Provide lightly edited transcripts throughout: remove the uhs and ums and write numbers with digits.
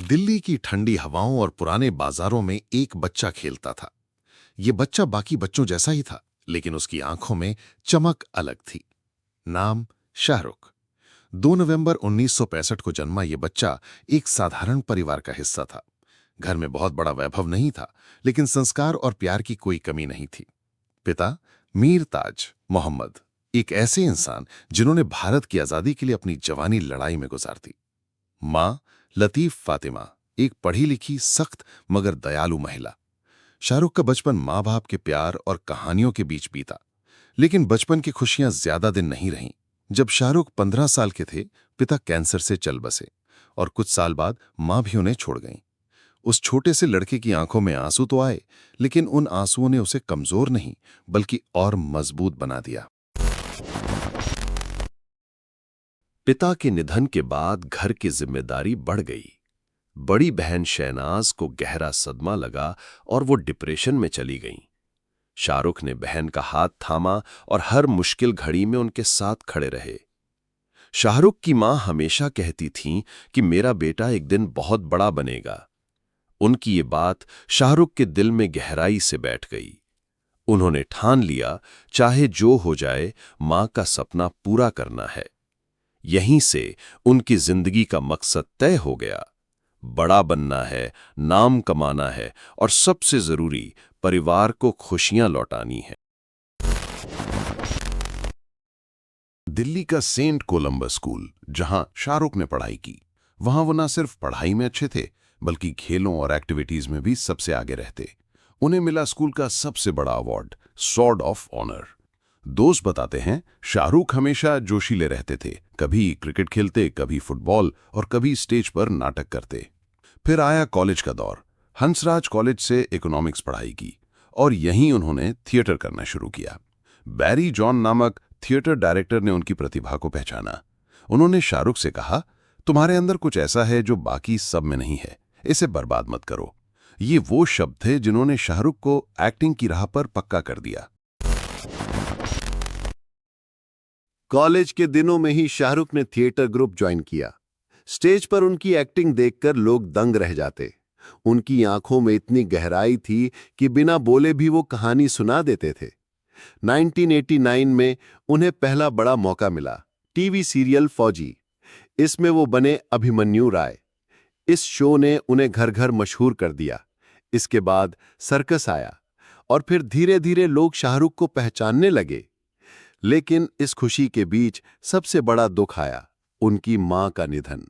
दिल्ली की ठंडी हवाओं और पुराने बाजारों में एक बच्चा खेलता था। ये बच्चा बाकी बच्चों जैसा ही था, लेकिन उसकी आंखों में चमक अलग थी। नाम शाहरुख। 2 नवंबर 1965 को जन्मा ये बच्चा एक साधारण परिवार का हिस्सा था। घर में बहुत बड़ा वैभव नहीं था, लेकिन संस्कार और प्यार की कोई कमी नहीं थी। पिता मीर ताज मोहम्मद, एक ऐसे इंसान जिन्होंने भारत की आजादी के लिए अपनी जवानी लड़ाई में गुजार दी। मां लतीफ फातिमा, एक पढ़ी लिखी सख्त मगर दयालु महिला। शाहरुख का बचपन मां बाप के प्यार और कहानियों के बीच बीता, लेकिन बचपन की खुशियां ज्यादा दिन नहीं रहीं। जब शाहरुख 15 साल के थे, पिता कैंसर से चल बसे और कुछ साल बाद मां भी उन्हें छोड़ गईं। उस छोटे से लड़के की आंखों में आंसू तो आए, लेकिन उन आंसुओं ने उसे कमजोर नहीं बल्कि और मजबूत बना दिया। पिता के निधन के बाद घर की जिम्मेदारी बढ़ गई। बड़ी बहन शहनाज को गहरा सदमा लगा और वो डिप्रेशन में चली गईं। शाहरुख ने बहन का हाथ थामा और हर मुश्किल घड़ी में उनके साथ खड़े रहे। शाहरुख की मां हमेशा कहती थीं कि मेरा बेटा एक दिन बहुत बड़ा बनेगा। उनकी ये बात शाहरुख के दिल में गहराई से बैठ गई। उन्होंने ठान लिया, चाहे जो हो जाए, मां का सपना पूरा करना है। यहीं से उनकी जिंदगी का मकसद तय हो गया। बड़ा बनना है, नाम कमाना है और सबसे जरूरी, परिवार को खुशियां लौटानी है। दिल्ली का सेंट कोलंबस स्कूल, जहां शाहरुख ने पढ़ाई की, वहां वो न सिर्फ पढ़ाई में अच्छे थे, बल्कि खेलों और एक्टिविटीज में भी सबसे आगे रहते। उन्हें मिला स्कूल का सबसे बड़ा अवार्ड, स्वॉर्ड ऑफ ऑनर। दोस्त बताते हैं, शाहरुख हमेशा जोशीले रहते थे। कभी क्रिकेट खेलते, कभी फुटबॉल और कभी स्टेज पर नाटक करते। फिर आया कॉलेज का दौर। हंसराज कॉलेज से इकोनॉमिक्स पढ़ाई की और यहीं उन्होंने थिएटर करना शुरू किया। बैरी जॉन नामक थिएटर डायरेक्टर ने उनकी प्रतिभा को पहचाना। उन्होंने शाहरुख से कहा, तुम्हारे अंदर कुछ ऐसा है जो बाकी सब में नहीं है, इसे बर्बाद मत करो। ये वो शब्द थे जिन्होंने शाहरुख को एक्टिंग की राह पर पक्का कर दिया। कॉलेज के दिनों में ही शाहरुख ने थिएटर ग्रुप ज्वाइन किया। स्टेज पर उनकी एक्टिंग देखकर लोग दंग रह जाते। उनकी आंखों में इतनी गहराई थी कि बिना बोले भी वो कहानी सुना देते थे। 1989 में उन्हें पहला बड़ा मौका मिला, टीवी सीरियल फौजी। इसमें वो बने अभिमन्यु राय। इस शो ने उन्हें घर घर मशहूर कर दिया। इसके बाद सर्कस आया और फिर धीरे धीरे लोग शाहरुख को पहचानने लगे। लेकिन इस खुशी के बीच सबसे बड़ा दुख आया, उनकी मां का निधन।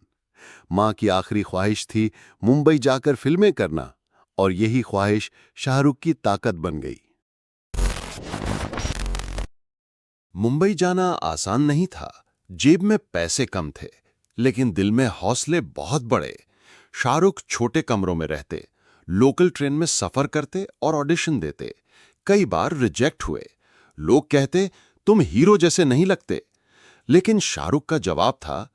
मां की आखिरी ख्वाहिश थी मुंबई जाकर फिल्में करना, और यही ख्वाहिश शाहरुख की ताकत बन गई। मुंबई जाना आसान नहीं था। जेब में पैसे कम थे, लेकिन दिल में हौसले बहुत बड़े। शाहरुख छोटे कमरों में रहते, लोकल ट्रेन में सफर करते और ऑडिशन देते। कई बार रिजेक्ट हुए। लोग कहते, तुम हीरो जैसे नहीं लगते। लेकिन शाहरुख का जवाब था,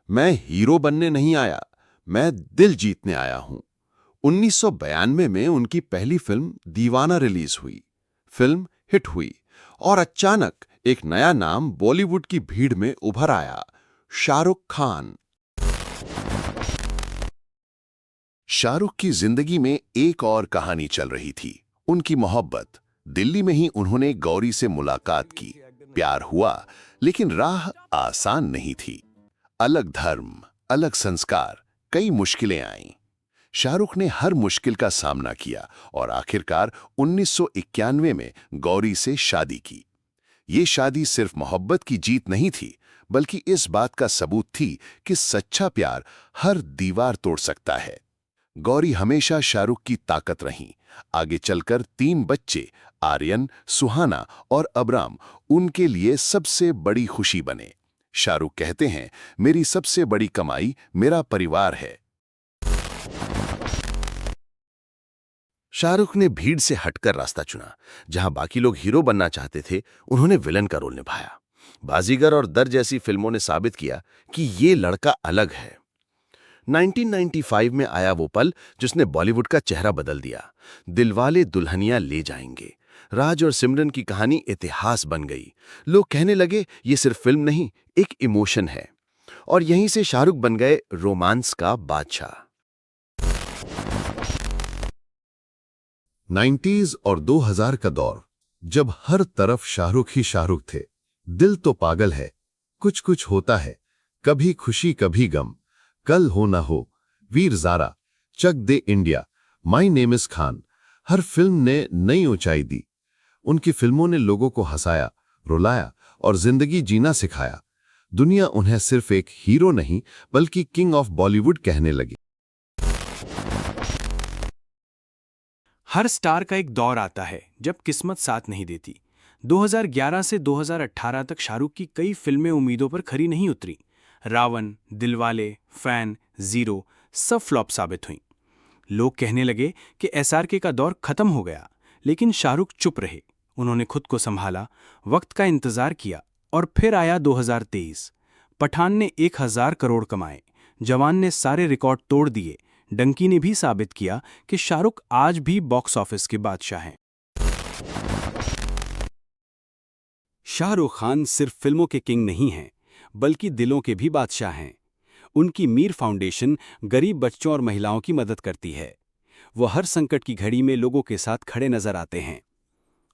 मैं हीरो बनने नहीं आया, मैं दिल जीतने आया हूं। 1992 में उनकी पहली फिल्म दीवाना रिलीज हुई। फिल्म हिट हुई और अचानक एक नया नाम बॉलीवुड की भीड़ में उभर आया, शाहरुख खान। शाहरुख की जिंदगी में एक और कहानी चल रही थी, उनकी मोहब्बत। दिल्ली में ही उन्होंने गौरी से मुलाकात की। प्यार हुआ, लेकिन राह आसान नहीं थी। अलग धर्म, अलग संस्कार, कई मुश्किलें आईं। शाहरुख ने हर मुश्किल का सामना किया और आखिरकार 1991 में गौरी से शादी की। ये शादी सिर्फ मोहब्बत की जीत नहीं थी, बल्कि इस बात का सबूत थी कि सच्चा प्यार हर दीवार तोड़ सकता है। गौरी हमेशा शाहरुख की ताकत रहीं। आगे चलकर 3 बच्चे, आर्यन, सुहाना और अबराम, उनके लिए सबसे बड़ी खुशी बने। शाहरुख कहते हैं, मेरी सबसे बड़ी कमाई मेरा परिवार है। शाहरुख ने भीड़ से हटकर रास्ता चुना। जहां बाकी लोग हीरो बनना चाहते थे, उन्होंने विलन का रोल निभाया। बाजीगर और दर जैसी फिल्मों ने साबित किया कि ये लड़का अलग है। 1995 में आया वो पल जिसने बॉलीवुड का चेहरा बदल दिया। दिलवाले दुल्हनिया ले जाएंगे। राज और सिमरन की कहानी इतिहास बन गई। लोग कहने लगे, ये सिर्फ फिल्म नहीं, एक इमोशन है। और यहीं से शाहरुख बन गए रोमांस का बादशाह। 90s और 2000 का दौर, जब हर तरफ शाहरुख ही शाहरुख थे। दिल तो पागल है, कुछ कुछ होता है, कभी खुशी कभी गम, कल Ho Naa Ho, Veer Zaara, Chak De India, my name is Khan. हर फिल्म ने नई ऊंचाई दी। उनकी फिल्मों ने लोगों को हंसाया, रुलाया और जिंदगी जीना सिखाया। दुनिया उन्हें सिर्फ एक हीरो नहीं बल्कि किंग ऑफ बॉलीवुड कहने लगी। हर स्टार का एक दौर आता है जब किस्मत साथ नहीं देती। 2011 से 2018 तक शाहरुख की कई फिल्में उम्मीदों पर खरी नहीं उतरी। रावण, दिलवाले, फैन, जीरो सब फ्लॉप साबित हुईं। लोग कहने लगे कि SRK का दौर खत्म हो गया, लेकिन शाहरुख चुप रहे। उन्होंने खुद को संभाला, वक्त का इंतजार किया और फिर आया 2023। पठान ने 1000 करोड़ कमाए, जवान ने सारे रिकॉर्ड तोड़ दिए, डंकी ने भी साबित किया कि शाहरुख आज भी बॉक्स ऑफिस के बादशाह हैं। शाहरुख खान सिर्फ फिल्मों के किंग नहीं हैं, बल्कि दिलों के भी बादशाह हैं। उनकी मीर फाउंडेशन गरीब बच्चों और महिलाओं की मदद करती है। वो हर संकट की घड़ी में लोगों के साथ खड़े नजर आते हैं।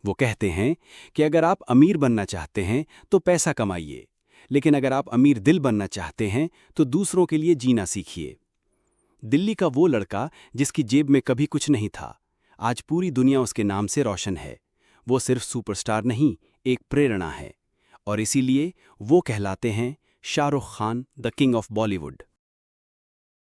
वो कहते हैं कि अगर आप अमीर बनना चाहते हैं तो पैसा कमाइए, लेकिन अगर आप अमीर दिल बनना चाहते हैं तो दूसरों के लिए जीना सीखिए। दिल्ली का वो लड़का जिसकी जेब में कभी कुछ नहीं था, आज पूरी दुनिया उसके नाम से रोशन है। वो सिर्फ सुपरस्टार नहीं, एक प्रेरणा है, और इसीलिए वो कहलाते हैं Shahrukh Khan, the king of Bollywood.